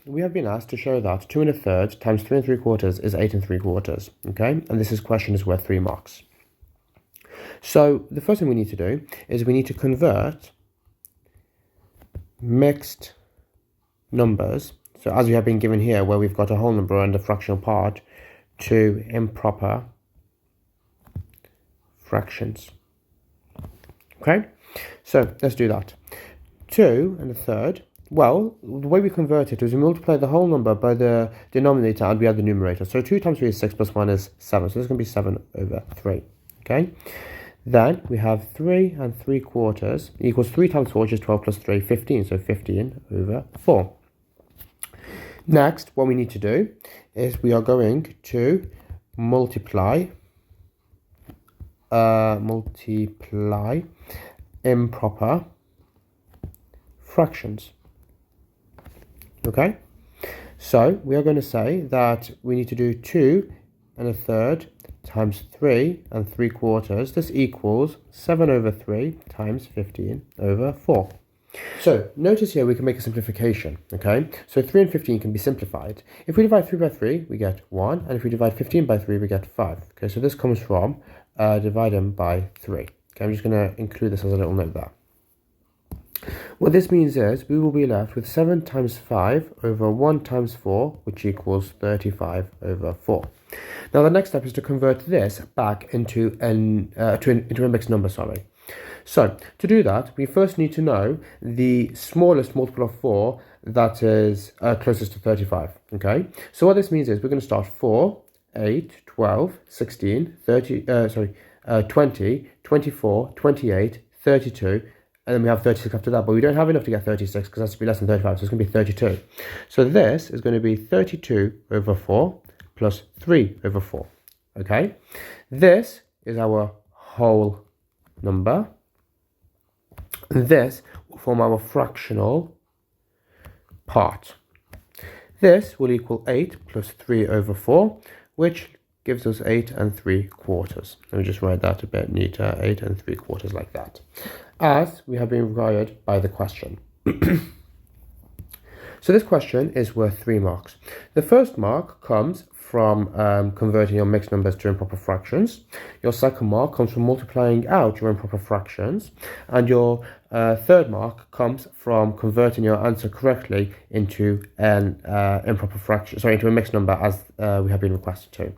we have been asked to show that 2 1/3 times 3 3/4 is 8 3/4, okay? And this question is worth 3 marks. So the first thing we need to do is we need to convert mixed numbers, so as we have been given here, where we've got a whole number and a fractional part, to improper fractions. Okay, so let's do that. 2 1/3. Well, the way we convert it is we multiply the whole number by the denominator and we add the numerator. So 2 times 3 is 6 plus 1 is 7. So this is going to be 7 over 3. Okay. Then we have 3 3/4 equals 3 times 4, which is 12 plus 3, 15. So 15 over 4. Next, what we need to do is we are going to multiply improper fractions. Okay, so we are going to say that we need to do 2 1/3 times 3 3/4. This equals 7 over 3 times 15 over 4. So notice here we can make a simplification, okay? So 3 and 15 can be simplified. If we divide 3 by 3, we get 1, and if we divide 15 by 3, we get 5. Okay, so this comes from dividing by 3. Okay, I'm just going to include this as a little note there. What this means is we will be left with 7 times 5 over 1 times 4, which equals 35 over 4. Now the next step is to convert this back into a mixed number, sorry. So to do that, we first need to know the smallest multiple of 4 that is closest to 35, okay? So what this means is we're going to start 4, 8, 12, 16, 20, 24, 28, 32, and then we have 36 after that, but we don't have enough to get 36 because it has to be less than 35, so it's going to be 32. So this is going to be 32 over 4 plus 3 over 4, okay? This is our whole number. This will form our fractional part. This will equal 8 plus 3 over 4, which gives us 8 3/4. Let me just write that a bit neater, 8 3/4 like that, as we have been required by the question. So this question is worth 3 marks. The first mark comes from converting your mixed numbers to improper fractions. Your second mark comes from multiplying out your improper fractions. And your third mark comes from converting your answer correctly into an improper fraction, sorry, into a mixed number as we have been requested to.